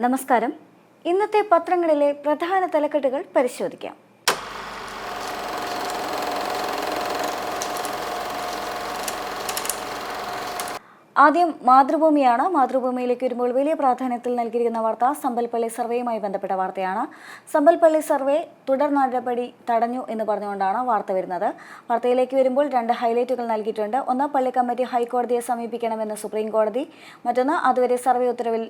നമസ്കാരം. ഇന്നത്തെ പത്രങ്ങളിലെ പ്രധാന തലക്കെട്ടുകൾ പരിശോധിക്കാം. ആദ്യം മാതൃഭൂമിയാണ്. മാതൃഭൂമിയിലേക്ക് വരുമ്പോൾ വലിയ പ്രാധാന്യത്തിൽ നൽകിയിരിക്കുന്ന വാർത്ത സമ്പൽപ്പള്ളി സർവേയുമായി ബന്ധപ്പെട്ട വാർത്തയാണ്. സമ്പൽപ്പള്ളി സർവേ തുടർ നടപടി തടഞ്ഞു എന്ന് പറഞ്ഞുകൊണ്ടാണ് വാർത്ത വരുന്നത്. വാർത്തയിലേക്ക് വരുമ്പോൾ രണ്ട് ഹൈലൈറ്റുകൾ നൽകിയിട്ടുണ്ട്. ഒന്ന്, പള്ളി കമ്മിറ്റി ഹൈക്കോടതിയെ സമീപിക്കണമെന്ന് സുപ്രീം കോടതി. മറ്റൊന്ന്, അതുവരെ സർവേ ഉത്തരവിൽ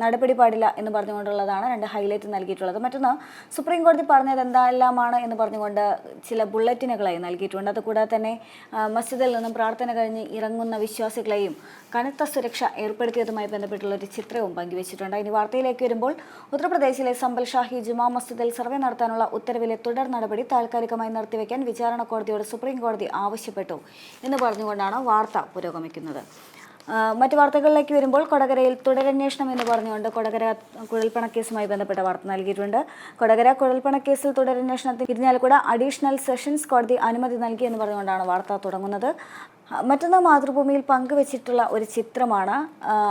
നടപടി പാടില്ല എന്ന് പറഞ്ഞുകൊണ്ടുള്ളതാണ് രണ്ട് ഹൈലൈറ്റ് നൽകിയിട്ടുള്ളത്. മറ്റൊന്ന്, സുപ്രീം കോടതി പറഞ്ഞത് എന്തെല്ലാമാണ് എന്ന് പറഞ്ഞുകൊണ്ട് ചില ബുള്ളറ്റിനുകളായി നൽകിയിട്ടുണ്ട്. അതുകൂടാതെ തന്നെ മസ്ജിദിൽ നിന്നും പ്രാർത്ഥന കഴിഞ്ഞ് ഇറങ്ങുന്ന വിശ്വാസികളെയും കനത്ത സുരക്ഷ ഏർപ്പെടുത്തിയതുമായി ബന്ധപ്പെട്ടുള്ള ഒരു ചിത്രവും പങ്കുവച്ചിട്ടുണ്ട്. ഇനി വാർത്തയിലേക്ക് വരുമ്പോൾ, ഉത്തർപ്രദേശിലെ സമ്പൽ ഷാഹി ജുമാ മസ്ജിദിൽ സർവേ നടത്താനുള്ള ഉത്തരവിലെ തുടർ നടപടി താൽക്കാലികമായി നിർത്തിവെക്കാൻ വിചാരണ കോടതിയോട് സുപ്രീം കോടതി ആവശ്യപ്പെട്ടു എന്ന് പറഞ്ഞുകൊണ്ടാണ് വാർത്ത പുരോഗമിക്കുന്നത്. മറ്റു വാർത്തകളിലേക്ക് വരുമ്പോൾ, കൊടകരയിൽ തുടരന്വേഷണം എന്ന് പറഞ്ഞുകൊണ്ട് കൊടകര കുഴൽപ്പണക്കേസുമായി ബന്ധപ്പെട്ട വാർത്ത നൽകിയിട്ടുണ്ട്. കൊടകര കുഴൽപ്പണക്കേസിൽ തുടരന്വേഷണത്തിന് ഇരിഞ്ഞാലക്കുട അഡീഷണൽ സെഷൻസ് കോടതി അനുമതി നൽകി എന്ന് പറഞ്ഞുകൊണ്ടാണ് വാർത്ത തുടങ്ങുന്നത്. മറ്റൊന്ന്, മാതൃഭൂമിയിൽ പങ്കുവച്ചിട്ടുള്ള ഒരു ചിത്രമാണ്.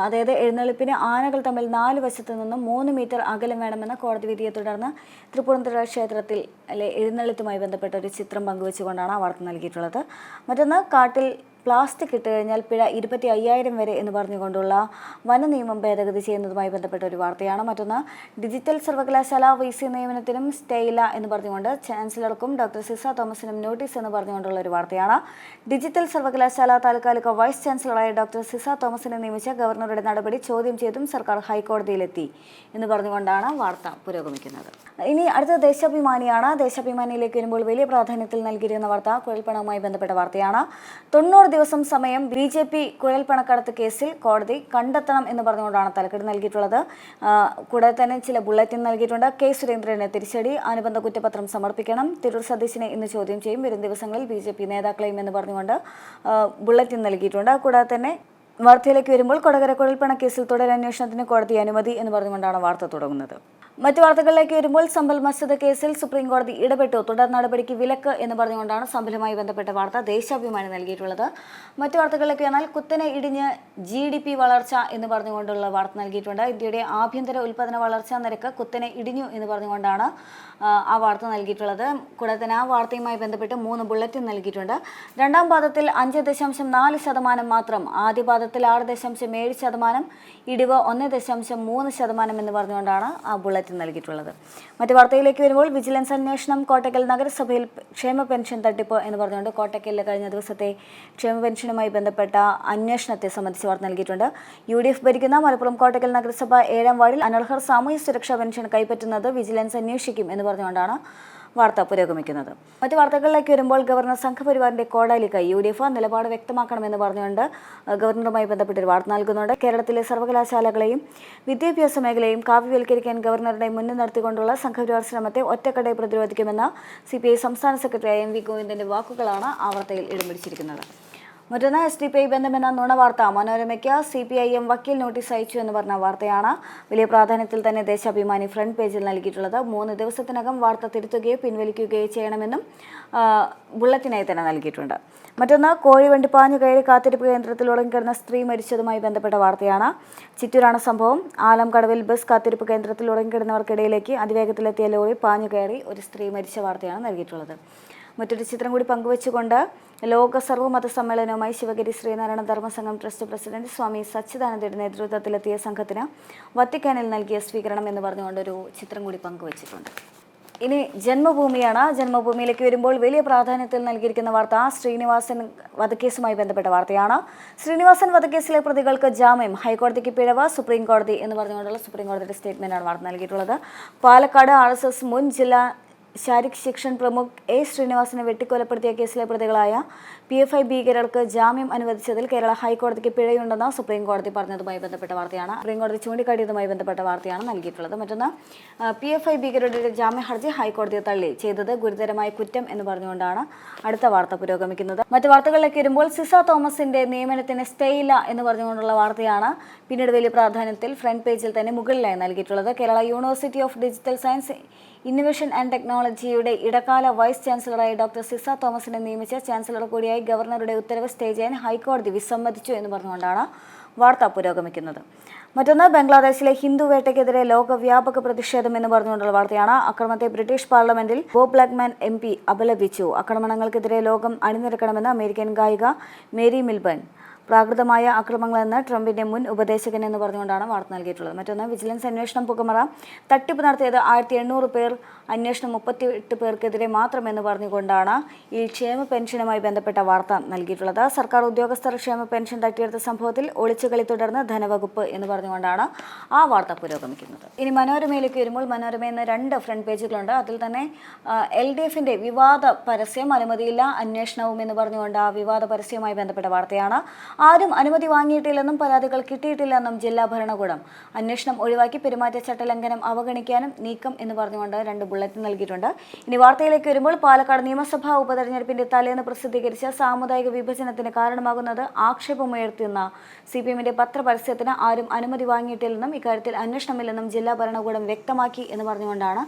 അതായത് എഴുന്നള്ളിപ്പിന് ആനകൾ തമ്മിൽ 4 വശത്തു നിന്നും 3 മീറ്റർ അകലം വേണമെന്ന കോടതി വിധിയെ തുടർന്ന് തൃപ്പൂണിത്തുറ ക്ഷേത്രത്തിൽ എഴുന്നള്ളത്തുമായി ബന്ധപ്പെട്ട ഒരു ചിത്രം പങ്കുവെച്ചുകൊണ്ടാണ് ആ വാർത്ത നൽകിയിട്ടുള്ളത്. മറ്റൊന്ന്, കാട്ടിൽ പ്ലാസ്റ്റിക് ഇട്ട് കഴിഞ്ഞാൽ പിഴ 25,000 വരെ എന്ന് പറഞ്ഞുകൊണ്ടുള്ള വനനിയമം ഭേദഗതി ചെയ്യുന്നതുമായി ബന്ധപ്പെട്ട ഒരു വാർത്തയാണ്. മറ്റൊന്ന്, ഡിജിറ്റൽ സർവകലാശാല VC നിയമനത്തിനും സ്റ്റേ ഇല്ല എന്ന് പറഞ്ഞുകൊണ്ട് ചാൻസലർക്കും ഡോക്ടർ സിസ തോമസിനും നോട്ടീസ് എന്ന് പറഞ്ഞുകൊണ്ടുള്ള ഒരു വാർത്തയാണ്. ഡിജിറ്റൽ സർവകലാശാല താൽക്കാലിക വൈസ് ചാൻസലറായ ഡോക്ടർ സിസ തോമസിനെ നിയമിച്ച ഗവർണറുടെ നടപടി ചോദ്യം ചെയ്തും സർക്കാർ ഹൈക്കോടതിയിലെത്തി എന്ന് പറഞ്ഞുകൊണ്ടാണ് വാർത്ത പുരോഗമിക്കുന്നത്. ഇനി അടുത്ത ദേശാഭിമാനിയാണ്. ദേശാഭിമാനിയിലേക്ക് വരുമ്പോൾ വലിയ പ്രാധാന്യത്തിൽ നൽകിയിരിക്കുന്ന വാർത്ത കുഴൽപ്പണവുമായി ബന്ധപ്പെട്ട വാർത്തയാണ്. 90 ദിവസം സമയം BJP കുഴൽപ്പണക്കടത്ത് കേസിൽ കോടതി കണ്ടെത്തണം എന്ന് പറഞ്ഞുകൊണ്ടാണ് തലക്കെട്ട് നൽകിയിട്ടുള്ളത്. കൂടാതെ തന്നെ ചില ബുള്ളറ്റിൻ നൽകിയിട്ടുണ്ട്. K സുരേന്ദ്രന് തിരിച്ചടി, അനുബന്ധ കുറ്റപത്രം സമർപ്പിക്കണം, തിരൂർ സതീശിനെ ഇന്ന് ചോദ്യം ചെയ്യും, വരും ദിവസങ്ങളിൽ BJP നേതാക്കളെയും എന്ന് പറഞ്ഞുകൊണ്ട് ബുള്ളറ്റിൻ നൽകിയിട്ടുണ്ട്. കൂടാതെ തന്നെ വാർത്തയിലേക്ക് വരുമ്പോൾ, കൊടകര കുഴൽപ്പണക്കേസിൽ തുടരന്വേഷണത്തിന് കോടതി അനുമതി എന്ന് പറഞ്ഞുകൊണ്ടാണ് വാർത്ത തുടങ്ങുന്നത്. മറ്റു വാർത്തകളിലേക്ക് വരുമ്പോൾ, സമ്പൽ മസ്ജിദ് കേസിൽ സുപ്രീം കോടതി ഇടപെട്ടു, തുടർ നടപടിക്ക് വിലക്ക് എന്ന് പറഞ്ഞുകൊണ്ടാണ് സമ്പലുമായി ബന്ധപ്പെട്ട വാർത്ത ദേശാഭിമാനി നൽകിയിട്ടുള്ളത്. മറ്റു വാർത്തകളിലേക്ക് വന്നാൽ, കുത്തനെ ഇടിഞ്ഞ് GDP വളർച്ച എന്ന് പറഞ്ഞുകൊണ്ടുള്ള വാർത്ത നൽകിയിട്ടുണ്ട്. ഇന്ത്യയുടെ ആഭ്യന്തര ഉൽപ്പാദന വളർച്ചാ നിരക്ക് കുത്തനെ ഇടിഞ്ഞു എന്ന് പറഞ്ഞുകൊണ്ടാണ് ആ വാർത്ത നൽകിയിട്ടുള്ളത്. കൂടാതെ തന്നെ ആ വാർത്തയുമായി ബന്ധപ്പെട്ട് 3 ബുള്ളറ്റിൻ നൽകിയിട്ടുണ്ട്. രണ്ടാം പാദത്തിൽ 5.4% മാത്രം, ആദ്യ പാദത്തിൽ 6.7%, ഇടിവ് 1.3% എന്ന് പറഞ്ഞുകൊണ്ടാണ് ആ ബുള്ളറ്റിൻ നൽകിയിട്ടുള്ളത്. മറ്റു വാർത്തയിലേക്ക് വരുമ്പോൾ, വിജിലൻസ് അന്വേഷണം കോട്ടക്കൽ നഗരസഭയിൽ ക്ഷേമ പെൻഷൻ തട്ടിപ്പ് എന്ന് പറഞ്ഞുകൊണ്ട് കോട്ടക്കലിലെ കഴിഞ്ഞ ദിവസത്തെ ക്ഷേമ പെൻഷനുമായി ബന്ധപ്പെട്ട അന്വേഷണത്തെ സംബന്ധിച്ച് വാർത്ത നൽകിയിട്ടുണ്ട്. UDF ഭരിക്കുന്ന മലപ്പുറം കോട്ടക്കൽ നഗരസഭ 7ാം വാർഡിൽ അനർഹർ സാമൂഹ്യ സുരക്ഷാ പെൻഷൻ കൈപ്പറ്റുന്നത് വിജിലൻസ് അന്വേഷിക്കും എന്ന് പറഞ്ഞുകൊണ്ടാണ് വാർത്ത പുരോഗമിക്കുന്നത്. മറ്റു വാർത്തകളിലേക്ക് വരുമ്പോൾ, ഗവർണർ സംഘപരിവാറിന്റെ കോടാലി കൈ, UDF നിലപാട് വ്യക്തമാക്കണമെന്ന് പറഞ്ഞുകൊണ്ട് ഗവർണറുമായി ബന്ധപ്പെട്ടൊരു വാർത്ത നൽകുന്നുണ്ട്. കേരളത്തിലെ സർവകലാശാലകളെയും വിദ്യാഭ്യാസ മേഖലയും കാവ്യവൽക്കരിക്കാൻ ഗവർണറുടെ മുന്നിൽ നടത്തിക്കൊണ്ടുള്ള സംഘപരിവാർ ശ്രമത്തെ ഒറ്റക്കെട്ടായി പ്രതിരോധിക്കുമെന്ന CPI സംസ്ഥാന സെക്രട്ടറി MV ഗോവിന്ദന്റെ വാക്കുകളാണ് ആ വാർത്തയിൽ ഇടം പിടിച്ചിരിക്കുന്നത്. മറ്റൊന്ന്, SDPI ബന്ധമെന്ന നുണവാർത്ത, മനോരമയ്ക്ക് CPIM വക്കീൽ നോട്ടീസ് അയച്ചു എന്ന് പറഞ്ഞ വാർത്തയാണ്. വലിയ പ്രാധാന്യത്തിൽ തന്നെ ദേശാഭിമാനി ഫ്രണ്ട് പേജിൽ നൽകിയിട്ടുള്ളത്. 3 ദിവസത്തിനകം വാർത്ത തിരുത്തുകയോ പിൻവലിക്കുകയോ ചെയ്യണമെന്നും ബുള്ളറ്റിനായി തന്നെ നൽകിയിട്ടുണ്ട്. മറ്റൊന്ന്, കോഴിവണ്ടി പാഞ്ഞു കയറി കാത്തിരിപ്പ് കേന്ദ്രത്തിൽ ഉറങ്ങിക്കിടന്ന സ്ത്രീ മരിച്ചതുമായി ബന്ധപ്പെട്ട വാർത്തയാണ്. ചിറ്റൂരാണ് സംഭവം. ആലംകടവിൽ ബസ് കാത്തിരിപ്പ് കേന്ദ്രത്തിൽ ഉറങ്ങിക്കിടന്നവർക്കിടയിലേക്ക് അതിവേഗത്തിലെത്തിയ ലോറി പാഞ്ഞു കയറി ഒരു സ്ത്രീ മരിച്ച വാർത്തയാണ് നൽകിയിട്ടുള്ളത്. മറ്റൊരു ചിത്രം കൂടി പങ്കുവച്ചുകൊണ്ട്, ലോക സർവ്വമത സമ്മേളനവുമായി ശിവഗിരി ശ്രീനാരായണ ധർമ്മസംഘം ട്രസ്റ്റ് പ്രസിഡന്റ് സ്വാമി സച്ചിദാനന്ദയുടെ നേതൃത്വത്തിലെത്തിയ സംഘത്തിന് വത്തിക്കാനിൽ നൽകിയ സ്വീകരണം എന്ന് പറഞ്ഞുകൊണ്ടൊരു ചിത്രം കൂടി പങ്കുവച്ചിട്ടുണ്ട്. ഇനി ജന്മഭൂമിയാണ്. ജന്മഭൂമിയിലേക്ക് വരുമ്പോൾ വലിയ പ്രാധാന്യത്തിൽ നൽകിയിരിക്കുന്ന വാർത്ത ശ്രീനിവാസൻ വധക്കേസുമായി ബന്ധപ്പെട്ട വാർത്തയാണ്. ശ്രീനിവാസൻ വധക്കേസിലെ പ്രതികൾക്ക് ജാമ്യം, ഹൈക്കോടതിക്ക് പിഴവ്, സുപ്രീം കോടതി എന്ന് പറഞ്ഞുകൊണ്ടുള്ള സുപ്രീം കോടതിയുടെ സ്റ്റേറ്റ്മെന്റാണ് വാർത്ത നൽകിയിട്ടുള്ളത്. പാലക്കാട് RSS മുൻ ജില്ലാ ശാരീരിക് ശിക്ഷൺ പ്രമുഖ് ശ്രീനിവാസനെ വെട്ടിക്കൊലപ്പെടുത്തിയ കേസിലെ പ്രതികളായ PFI ഭീകരർക്ക് ജാമ്യം അനുവദിച്ചതിൽ കേരള ഹൈക്കോടതിക്ക് പിഴയുണ്ടെന്ന് സുപ്രീം കോടതി പറഞ്ഞതുമായി ബന്ധപ്പെട്ട വാർത്തയാണ്. സുപ്രീം കോടതി ചൂണ്ടിക്കാട്ടിയതുമായി ബന്ധപ്പെട്ട വാർത്തയാണ് നൽകിയിട്ടുള്ളത്. മറ്റൊന്ന്, PFI ഭീകരരുടെ ജാമ്യ ഹർജി ഹൈക്കോടതി തള്ളി, ചെയ്തത് ഗുരുതരമായ കുറ്റം എന്ന് പറഞ്ഞുകൊണ്ടാണ് അടുത്ത വാർത്ത പുരോഗമിക്കുന്നത്. മറ്റു വാർത്തകളിലേക്ക് വരുമ്പോൾ, സിസ തോമസിന്റെ നിയമനത്തിന് സ്റ്റേ ഇല്ല എന്ന് പറഞ്ഞുകൊണ്ടുള്ള വാർത്തയാണ് പിന്നീട് വലിയ പ്രാധാന്യത്തിൽ ഫ്രണ്ട് പേജിൽ തന്നെ മുകളിലായി നൽകിയിട്ടുള്ളത്. Kerala university of digital science innovation and ടെക്നോളജിയുടെ ഇടക്കാല വൈസ് ചാൻസലറായി ഡോക്ടർ സിസ തോമസിനെ നിയമിച്ച ചാൻസലർ കൂടിയായി ഗവർണറുടെ ഉത്തരവ് സ്റ്റേ ചെയ്യാൻ ഹൈക്കോടതി വിസമ്മതിച്ചു എന്ന് പറഞ്ഞുകൊണ്ടാണ് വാർത്ത പുരോഗമിക്കുന്നത്. മറ്റൊന്ന് ബംഗ്ലാദേശിലെ ഹിന്ദു വേട്ടയ്ക്കെതിരെ ലോകവ്യാപക പ്രതിഷേധം എന്ന് പറഞ്ഞുകൊണ്ടുള്ള വാർത്തയാണ്. അക്രമത്തെ ബ്രിട്ടീഷ് പാർലമെന്റിൽ ബോബ് ബ്ലാക്ക്മാൻ MP അപലപിച്ചു. ആക്രമണങ്ങൾക്കെതിരെ ലോകം അണിനിരക്കണമെന്ന് അമേരിക്കൻ ഗായിക മേരി മിൽബൺ. പ്രാകൃതമായ അക്രമങ്ങളെന്ന് ട്രംപിന്റെ മുൻ ഉപദേശകൻ എന്ന് പറഞ്ഞുകൊണ്ടാണ് വാർത്ത നൽകിയിട്ടുള്ളത്. മറ്റൊന്ന് വിജിലൻസ് അന്വേഷണം പുകമറ. തട്ടിപ്പ് നടത്തിയത് 1800 പേർ, അന്വേഷണം 38 പേർക്കെതിരെ മാത്രമെന്ന് പറഞ്ഞുകൊണ്ടാണ് ഈ ക്ഷേമ പെൻഷനുമായി ബന്ധപ്പെട്ട വാർത്ത നൽകിയിട്ടുള്ളത്. സർക്കാർ ഉദ്യോഗസ്ഥർ ക്ഷേമ പെൻഷൻ തട്ടിയെടുത്ത സംഭവത്തിൽ ഒളിച്ചുകളി തുടർന്ന് ധനവകുപ്പ് എന്ന് പറഞ്ഞുകൊണ്ടാണ് ആ വാർത്ത പുരോഗമിക്കുന്നത്. ഇനി മനോരമയിലേക്ക് വരുമ്പോൾ മനോരമയിൽ 2 ഫ്രണ്ട് പേജുകളുണ്ട്. അതിൽ തന്നെ LDFന്റെ വിവാദ പരസ്യം, അനുമതിയില്ല അന്വേഷണവും എന്ന് പറഞ്ഞുകൊണ്ട് ആ വിവാദ പരസ്യവുമായി ബന്ധപ്പെട്ട വാർത്തയാണ്. ആരും അനുമതി വാങ്ങിയിട്ടില്ലെന്നും പരാതികൾ കിട്ടിയിട്ടില്ലെന്നും ജില്ലാ ഭരണകൂടം. അന്വേഷണം ഒഴിവാക്കി പെരുമാറ്റച്ചട്ട ലംഘനം അവഗണിക്കാനും നീക്കം എന്ന് പറഞ്ഞുകൊണ്ട് 2 ബുള്ളറ്റിൻ നൽകിയിട്ടുണ്ട്. ഇനി വാർത്തയിലേക്ക് വരുമ്പോൾ പാലക്കാട് നിയമസഭാ ഉപതെരഞ്ഞെടുപ്പിന്റെ തലേന്ന് പ്രസിദ്ധീകരിച്ച സാമുദായിക വിഭജനത്തിന് കാരണമാകുന്നത് ആക്ഷേപമുയർത്തുന്ന CPMന്റെ പത്രപരസ്യത്തിന് ആരും അനുമതി വാങ്ങിയിട്ടില്ലെന്നും ഇക്കാര്യത്തിൽ അന്വേഷണമില്ലെന്നും ജില്ലാ ഭരണകൂടം വ്യക്തമാക്കി എന്ന് പറഞ്ഞുകൊണ്ടാണ്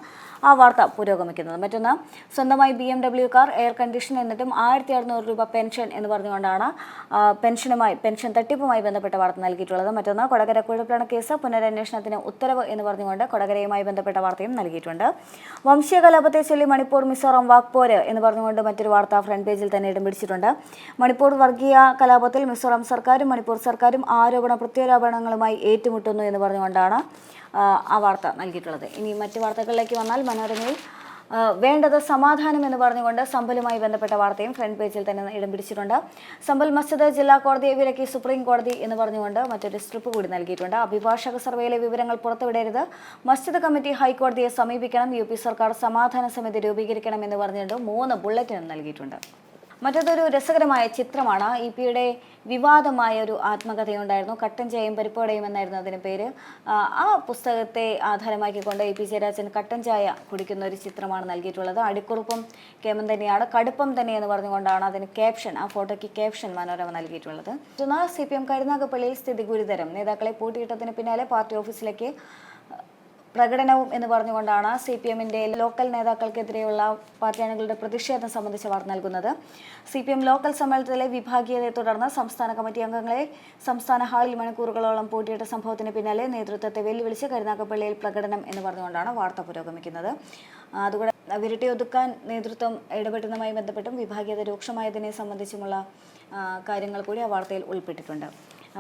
ആ വാർത്ത പുരോഗമിക്കുന്നത്. മറ്റൊന്ന് സ്വന്തമായി BMW കാർ, എയർ കണ്ടീഷൻ എന്നിട്ടും 1600 രൂപ പെൻഷൻ എന്ന് പറഞ്ഞുകൊണ്ടാണ് പെൻഷൻ തട്ടിപ്പുമായി ബന്ധപ്പെട്ട വാർത്ത നൽകിയിട്ടുള്ളത്. മറ്റൊന്ന് കൊടകര കുഴൽപ്പണ കേസ് പുനരന്വേഷണത്തിന് ഉത്തരവ് എന്ന് പറഞ്ഞുകൊണ്ട് കൊടകരയുമായി ബന്ധപ്പെട്ട വാർത്തയും നൽകിയിട്ടുണ്ട്. വംശീയ കലാപത്തെ ചൊല്ലി മണിപ്പൂർ മിസോറാം വാക്പോര് എന്ന് പറഞ്ഞുകൊണ്ട് മറ്റൊരു വാർത്ത ഫ്രണ്ട് പേജിൽ തന്നെ ഇടം പിടിച്ചിട്ടുണ്ട്. മണിപ്പൂർ വർഗീയ കലാപത്തിൽ മിസോറാം സർക്കാരും മണിപ്പൂർ സർക്കാരും ആരോപണ പ്രത്യാരോപണങ്ങളുമായി ഏറ്റുമുട്ടുന്നു എന്ന് പറഞ്ഞുകൊണ്ടാണ് ആ വാർത്ത നൽകിയിട്ടുള്ളത്. ഇനി മറ്റു വാർത്തകളിലേക്ക് വന്നാൽ മനോരമയിൽ വേണ്ടത് സമാധാനം എന്ന് പറഞ്ഞുകൊണ്ട് സമ്പലുമായി ബന്ധപ്പെട്ട വാർത്തയും ഫ്രണ്ട് പേജിൽ തന്നെ ഇടം പിടിച്ചിട്ടുണ്ട്. സമ്പൽ മസ്ജിദ് ജില്ലാ കോടതിയെ വിലക്കി സുപ്രീം കോടതി എന്ന് പറഞ്ഞുകൊണ്ട് മറ്റൊരു സ്ട്രിപ്പ് കൂടി നൽകിയിട്ടുണ്ട്. അഭിഭാഷക സർവേയിലെ വിവരങ്ങൾ പുറത്തുവിടരുത്, മസ്ജിദ് കമ്മിറ്റി ഹൈക്കോടതിയെ സമീപിക്കണം, UP സർക്കാർ സമാധാന സമിതി രൂപീകരിക്കണം എന്ന് പറഞ്ഞുകൊണ്ട് 3 ബുള്ളറ്റിനും നൽകിയിട്ടുണ്ട്. മറ്റൊരു രസകരമായ ചിത്രമാണ്. EP-യുടെ വിവാദമായ ഒരു ആത്മകഥയുണ്ടായിരുന്നു, കട്ടൻ ചായയും പരിപ്പോടയും എന്നായിരുന്നു അതിന് പേര്. ആ പുസ്തകത്തെ ആധാരമാക്കിക്കൊണ്ട് EP ജയരാജൻ കട്ടൻ ചായ കുടിക്കുന്ന ഒരു ചിത്രമാണ് നൽകിയിട്ടുള്ളത്. അടിക്കുറുപ്പും കേമം തന്നെയാണ്, കടുപ്പം തന്നെ എന്ന് പറഞ്ഞുകൊണ്ടാണ് അതിന് ക്യാപ്ഷൻ, ആ ഫോട്ടോയ്ക്ക് ക്യാപ്ഷൻ മനോരമ നൽകിയിട്ടുള്ളത്. CPM കരുനാഗപ്പള്ളിയിൽ സ്ഥിതി ഗുരുതരം, നേതാക്കളെ പൂട്ടിയിട്ടതിന് പിന്നാലെ പാർട്ടി ഓഫീസിലേക്ക് പ്രകടനവും എന്ന് പറഞ്ഞുകൊണ്ടാണ് CPMന്റെ ലോക്കൽ നേതാക്കൾക്കെതിരെയുള്ള പാർട്ടി അണികളുടെ പ്രതിഷേധം സംബന്ധിച്ച വാർത്ത നൽകുന്നത്. CPM ലോക്കൽ സമ്മേളനത്തിലെ വിഭാഗീയതയെ തുടർന്ന് സംസ്ഥാന കമ്മിറ്റി അംഗങ്ങളെ സംസ്ഥാന ഹാളിൽ മണിക്കൂറുകളോളം പൂട്ടിയിട്ട സംഭവത്തിന് പിന്നാലെ നേതൃത്വത്തെ വെല്ലുവിളിച്ച് കരുനാഗപ്പള്ളിയിൽ പ്രകടനം എന്ന് പറഞ്ഞുകൊണ്ടാണ് വാർത്ത പുരോഗമിക്കുന്നത്. അതുകൂടെ വിരട്ടിയൊതുക്കാൻ നേതൃത്വം ഇടപെടുന്നതുമായി ബന്ധപ്പെട്ടും വിഭാഗീയത രൂക്ഷമായതിനെ സംബന്ധിച്ചുമുള്ള കാര്യങ്ങൾ കൂടി ആ വാർത്തയിൽ ഉൾപ്പെട്ടിട്ടുണ്ട്.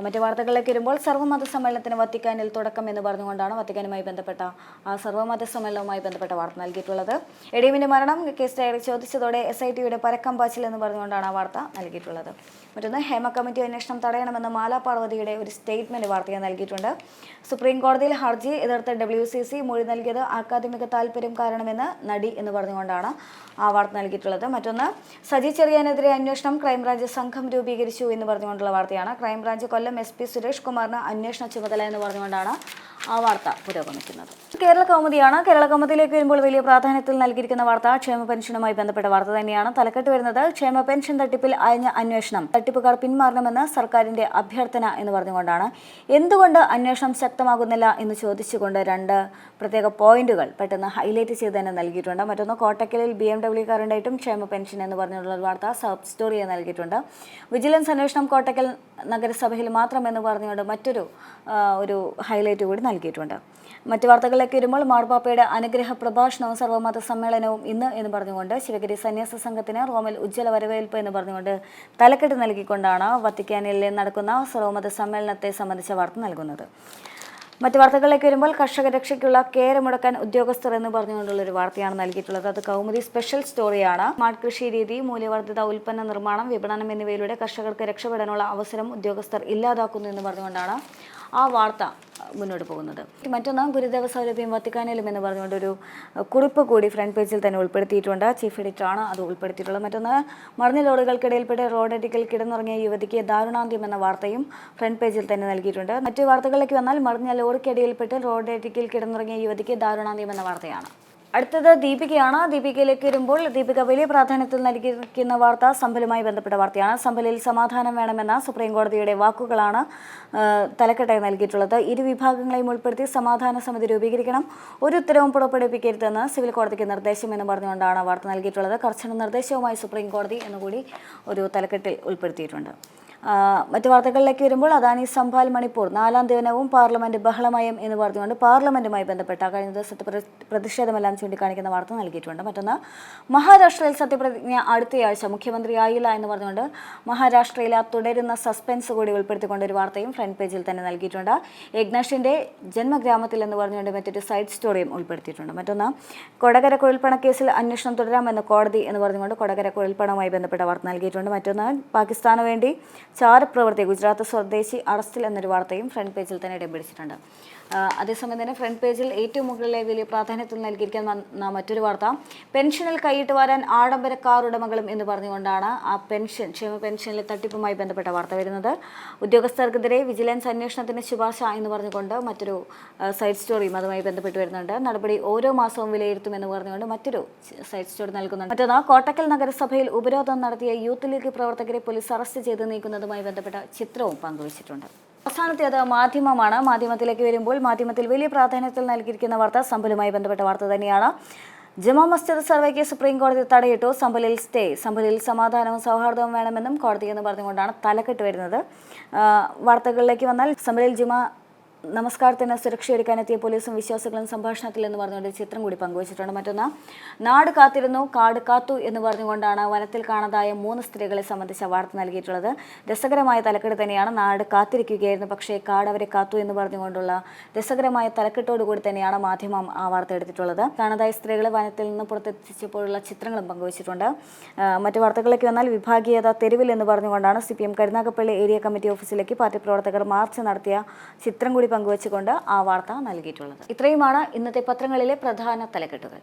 മറ്റു വാർത്തകളിലേക്ക് വരുമ്പോൾ സർവ്വമത സമ്മേളനത്തിന് വത്തിക്കാനിൽ തുടക്കം എന്ന് പറഞ്ഞുകൊണ്ടാണ് വത്തിക്കാനുമായി ബന്ധപ്പെട്ട ആ സർവ്വമത സമ്മേളനവുമായി ബന്ധപ്പെട്ട വാർത്ത നൽകിയിട്ടുള്ളത്. എഡിഎമ്മിന്റെ മരണം കേസ് ഡയറി ചോദിച്ചതോടെ SITയുടെ പരക്കം പാച്ചിൽ എന്ന് പറഞ്ഞുകൊണ്ടാണ് ആ വാർത്ത നൽകിയിട്ടുള്ളത്. മറ്റൊന്ന് ഹേമ കമ്മിറ്റി അന്വേഷണം തടയണമെന്ന് മാലാ പാർവതിയുടെ ഒരു സ്റ്റേറ്റ്മെന്റ് വാർത്തയെ നൽകിയിട്ടുണ്ട്. സുപ്രീം കോടതിയിൽ ഹർജി എതിർത്ത WCC മൊഴി നൽകിയത് അക്കാദമിക താല്പര്യം കാരണമെന്ന് നടി എന്ന് പറഞ്ഞുകൊണ്ടാണ് ആ വാർത്ത നൽകിയിട്ടുള്ളത്. മറ്റൊന്ന് സജി ചെറിയാനെതിരെ അന്വേഷണം, ക്രൈംബ്രാഞ്ച് സംഘം രൂപീകരിച്ചു എന്ന് പറഞ്ഞുകൊണ്ടുള്ള വാർത്തയാണ്. ക്രൈംബ്രാഞ്ച് കൊല്ലം SP സുരേഷ് കുമാറിന് അന്വേഷണ ചുമതല എന്ന് പറഞ്ഞുകൊണ്ടാണ് ആ വാർത്ത പുരോഗമിക്കുന്നത്. കേരള കൗമുദിയാണ്. കേരള കൗമുദിയിലേക്ക് വരുമ്പോൾ വലിയ പ്രാധാന്യത്തിൽ നൽകിയിരിക്കുന്ന വാർത്ത ക്ഷേമ പെൻഷനുമായി ബന്ധപ്പെട്ട വാർത്ത തന്നെയാണ്. തലക്കെട്ട് വരുന്നത് ക്ഷേമ പെൻഷൻ തട്ടിപ്പിൽ അയഞ്ഞ അന്വേഷണം, തട്ടിപ്പുകാർ പിന്മാറണമെന്ന് സർക്കാരിന്റെ അഭ്യർത്ഥന എന്ന് പറഞ്ഞുകൊണ്ടാണ്. എന്തുകൊണ്ട് അന്വേഷണം ശക്തമാകുന്നില്ല എന്ന് ചോദിച്ചുകൊണ്ട് 2 പ്രത്യേക പോയിന്റുകൾ പെട്ടെന്ന് ഹൈലൈറ്റ് ചെയ്ത് തന്നെ നൽകിയിട്ടുണ്ട്. മറ്റൊന്ന് കോട്ടക്കലിൽ BMW കാറുണ്ടായിട്ടും ക്ഷേമ പെൻഷൻ എന്ന് പറഞ്ഞുള്ള വാർത്ത സബ് സ്റ്റോറിയെ നൽകിയിട്ടുണ്ട്. വിജിലൻസ് അന്വേഷണം കോട്ടക്കൽ നഗരസഭയിൽ മാത്രം എന്ന് പറഞ്ഞുകൊണ്ട് മറ്റൊരു ഹൈലൈറ്റ് കൂടി നൽകിയിട്ടുണ്ട്. മറ്റു വാർത്തകളിലേക്ക് വരുമ്പോൾ മാർപ്പാപ്പയുടെ അനുഗ്രഹ പ്രഭാഷണവും സർവ്വമത സമ്മേളനവും ഇന്ന് എന്ന് പറഞ്ഞുകൊണ്ട് ശിവഗിരി സന്യാസ സംഘത്തിന് റോമിൽ ഉജ്ജ്വല വരവേൽപ്പ് എന്ന് പറഞ്ഞുകൊണ്ട് തലക്കെട്ട് നൽകിക്കൊണ്ടാണ് വത്തിക്കാനിൽ നടക്കുന്ന സർവ്വമത സമ്മേളനത്തെ സംബന്ധിച്ച വാർത്ത നൽകുന്നത്. മറ്റു വാർത്തകളിലേക്ക് വരുമ്പോൾ കർഷക രക്ഷയ്ക്കുള്ള കേര മുടക്കാൻ ഉദ്യോഗസ്ഥർ എന്ന് പറഞ്ഞുകൊണ്ടുള്ളൊരു വാർത്തയാണ് നൽകിയിട്ടുള്ളത്. അത് കൗമുദി സ്പെഷ്യൽ സ്റ്റോറിയാണ്. സ്മാർട്ട് കൃഷി രീതി, മൂല്യവർദ്ധിത ഉൽപ്പന്ന നിർമ്മാണം, വിപണനം എന്നിവയിലൂടെ കർഷകർക്ക് രക്ഷപ്പെടാനുള്ള അവസരം ഉദ്യോഗസ്ഥർ ഇല്ലാതാക്കുന്നു എന്ന് പറഞ്ഞുകൊണ്ടാണ് ആ വാർത്ത മുന്നോട്ട് പോകുന്നത്. മറ്റൊന്ന് ഗുരുദേവ സൗരഭ്യം വത്തിക്കാനിലും എന്ന് പറഞ്ഞുകൊണ്ടൊരു കുറിപ്പ് കൂടി ഫ്രണ്ട് പേജിൽ തന്നെ ഉൾപ്പെടുത്തിയിട്ടുണ്ട്. ചീഫ് എഡിറ്ററാണ് അത് ഉൾപ്പെടുത്തിയിട്ടുള്ളത്. മറ്റൊന്ന് മറിഞ്ഞ ലോഡുകൾക്കിടയിൽപ്പെട്ട് റോഡരികിൽ കിടന്നുറങ്ങിയ യുവതിക്ക് ദാരുണാന്ത്യം എന്ന വാർത്തയും ഫ്രണ്ട് പേജിൽ തന്നെ നൽകിയിട്ടുണ്ട്. മറ്റു വാർത്തകളിലേക്ക് വന്നാൽ മറിഞ്ഞ ലോറിക്കിടയിൽപ്പെട്ട് റോഡരികിൽ കിടന്നുറങ്ങിയ യുവതിക്ക് ദാരുണാന്ത്യം എന്ന വാർത്തയാണ്. അടുത്തത് ദീപികയാണ്. ദീപികയിലേക്ക് വരുമ്പോൾ ദീപിക വലിയ പ്രാധാന്യത്തിൽ നൽകിയിരിക്കുന്ന വാർത്ത സമ്പലുമായി ബന്ധപ്പെട്ട വാർത്തയാണ്. സമ്പലിൽ സമാധാനം വേണമെന്ന സുപ്രീം കോടതിയുടെ വാക്കുകളാണ് തലക്കെട്ടായി നൽകിയിട്ടുള്ളത്. ഇരു വിഭാഗങ്ങളെയും ഉൾപ്പെടുത്തി സമാധാന സമിതി രൂപീകരിക്കണം, ഒരു ഉത്തരവും പുറപ്പെടുവിക്കരുതെന്ന് സിവിൽ കോടതിക്ക് നിർദ്ദേശം എന്ന് പറഞ്ഞുകൊണ്ടാണ് വാർത്ത നൽകിയിട്ടുള്ളത്. കർശന നിർദ്ദേശവുമായി സുപ്രീം കോടതി എന്നുകൂടി ഒരു തലക്കെട്ടിൽ ഉൾപ്പെടുത്തിയിട്ടുണ്ട്. മറ്റു വാർത്തകളിലേക്ക് വരുമ്പോൾ അദാനി സംഭാൽ മണിപ്പൂർ 4ാം ദിനവും പാർലമെന്റ് ബഹളമയം എന്ന് പറഞ്ഞുകൊണ്ട് പാർലമെന്റുമായി ബന്ധപ്പെട്ട കഴിഞ്ഞ ദിവസത്തെ പ്രതിഷേധമെല്ലാം ചൂണ്ടിക്കാണിക്കുന്ന വാർത്ത നൽകിയിട്ടുണ്ട്. മറ്റൊന്ന്, മഹാരാഷ്ട്രയിൽ സത്യപ്രതിജ്ഞ അടുത്തയാഴ്ച മുഖ്യമന്ത്രിയായില്ല എന്ന് പറഞ്ഞുകൊണ്ട് മഹാരാഷ്ട്രയിലെ തുടരുന്ന സസ്പെൻസ് കൂടി ഉൾപ്പെടുത്തിക്കൊണ്ട് ഒരു വാർത്തയും ഫ്രണ്ട് പേജിൽ തന്നെ നൽകിയിട്ടുണ്ട്. യജ്ഞേഷിന്റെ ജന്മഗ്രാമത്തിൽ എന്ന് പറഞ്ഞുകൊണ്ട് മറ്റൊരു സൈഡ് സ്റ്റോറിയും ഉൾപ്പെടുത്തിയിട്ടുണ്ട്. മറ്റൊന്ന്, കൊടകര കുഴൽപ്പണ കേസിൽ അന്വേഷണം തുടരാമെന്ന് കോടതി എന്ന് പറഞ്ഞുകൊണ്ട് കൊടകര കുഴൽപ്പണവുമായി ബന്ധപ്പെട്ട വാർത്ത നൽകിയിട്ടുണ്ട്. മറ്റൊന്ന്, പാകിസ്ഥാന് വേണ്ടി ചാരപ്രവർത്തി ഗുജറാത്ത് സ്വദേശി അറസ്റ്റിൽ എന്നൊരു വാർത്തയും ഫ്രണ്ട് പേജിൽ തന്നെ ഇടം പിടിച്ചിട്ടുണ്ട്. അതേസമയം തന്നെ ഫ്രണ്ട് പേജിൽ ഏറ്റവും മുകളിലെ വലിയ പ്രാധാന്യത്തിൽ നൽകിയിരിക്കുന്ന മറ്റൊരു വാർത്ത, പെൻഷനിൽ കൈയിട്ട് വരാൻ ആഡംബര കാർ ഉടമകളും എന്ന് പറഞ്ഞുകൊണ്ടാണ് ആ ക്ഷേമ പെൻഷനിലെ തട്ടിപ്പുമായി ബന്ധപ്പെട്ട വാർത്ത വരുന്നത്. ഉദ്യോഗസ്ഥർക്കെതിരെ വിജിലൻസ് അന്വേഷണത്തിന് ശുപാർശ എന്ന് പറഞ്ഞുകൊണ്ട് മറ്റൊരു സൈഡ് സ്റ്റോറിയും അതുമായി ബന്ധപ്പെട്ട് വരുന്നുണ്ട്. നടപടി ഓരോ മാസവും വിലയിരുത്തുമെന്ന് പറഞ്ഞുകൊണ്ട് മറ്റൊരു സൈഡ് സ്റ്റോറി നൽകുന്നുണ്ട്. മറ്റൊന്ന്, കോട്ടക്കൽ നഗരസഭയിൽ ഉപരോധം നടത്തിയ യൂത്ത് ലീഗ് പ്രവർത്തകരെ പോലീസ് അറസ്റ്റ് ചെയ്ത് നീക്കുന്നതുമായി ബന്ധപ്പെട്ട ചിത്രവും പങ്കുവച്ചിട്ടുണ്ട്. അവസാനത്തേത് മാധ്യമമാണ്. മാധ്യമത്തിലേക്ക് വരുമ്പോൾ മാധ്യമത്തിൽ വലിയ പ്രാധാന്യത്തിൽ നൽകിയിരിക്കുന്ന വാർത്ത സമ്പലുമായി ബന്ധപ്പെട്ട വാർത്ത തന്നെയാണ്. ജമാ മസ്ജിദ് സർവേക്ക് സുപ്രീം കോടതി തടയിട്ടു, സമ്പലിൽ സ്റ്റേ, സമ്പലിൽ സമാധാനവും സൗഹാർദ്ദവും വേണമെന്നും കോടതി എന്ന് പറഞ്ഞുകൊണ്ടാണ് തലക്കെട്ട് വരുന്നത്. വാർത്തകളിലേക്ക് വന്നാൽ, സമ്പലിൽ ജുമാ നമസ്കാരത്തിന് സുരക്ഷയൊരുക്കാനെത്തിയ പോലീസും വിശ്വാസികളും സംഭാഷണത്തിൽ എന്ന് പറഞ്ഞുകൊണ്ട് ചിത്രം കൂടി പങ്കുവച്ചിട്ടുണ്ട്. മറ്റൊന്ന്, നാട് കാത്തിരുന്നു കാട് കാത്തു എന്ന് പറഞ്ഞുകൊണ്ടാണ് വനത്തിൽ കാണാതായ 3 സ്ത്രീകളെ സംബന്ധിച്ച വാർത്ത നൽകിയിട്ടുള്ളത്. രസകരമായ തലക്കെട്ട് തന്നെയാണ്. നാട് കാത്തിരിക്കുകയായിരുന്നു, പക്ഷേ കാട് അവരെ കാത്തു എന്ന് പറഞ്ഞുകൊണ്ടുള്ള രസകരമായ തലക്കെട്ടോടുകൂടി തന്നെയാണ് മാധ്യമം ആ വാർത്ത എടുത്തിട്ടുള്ളത്. കാണാതായ സ്ത്രീകളെ വനത്തിൽ നിന്ന് പുറത്തെത്തിച്ചപ്പോഴുള്ള ചിത്രങ്ങളും പങ്കുവച്ചിട്ടുണ്ട്. മറ്റു വാർത്തകളിലേക്ക് വന്നാൽ, വിഭാഗീയത തെരുവിൽ എന്ന് പറഞ്ഞുകൊണ്ടാണ് CPM കരുനാഗപ്പള്ളി ഏരിയ കമ്മിറ്റി ഓഫീസിലേക്ക് പാർട്ടി പ്രവർത്തകർ മാർച്ച് നടത്തിയ ചിത്രം കൂടി പങ്കുവച്ചുകൊണ്ട് ആ വാർത്ത നൽകിയിട്ടുള്ളത്. ഇത്രയുമാണ് ഇന്നത്തെ പത്രങ്ങളിലെ പ്രധാന തലക്കെട്ടുകൾ.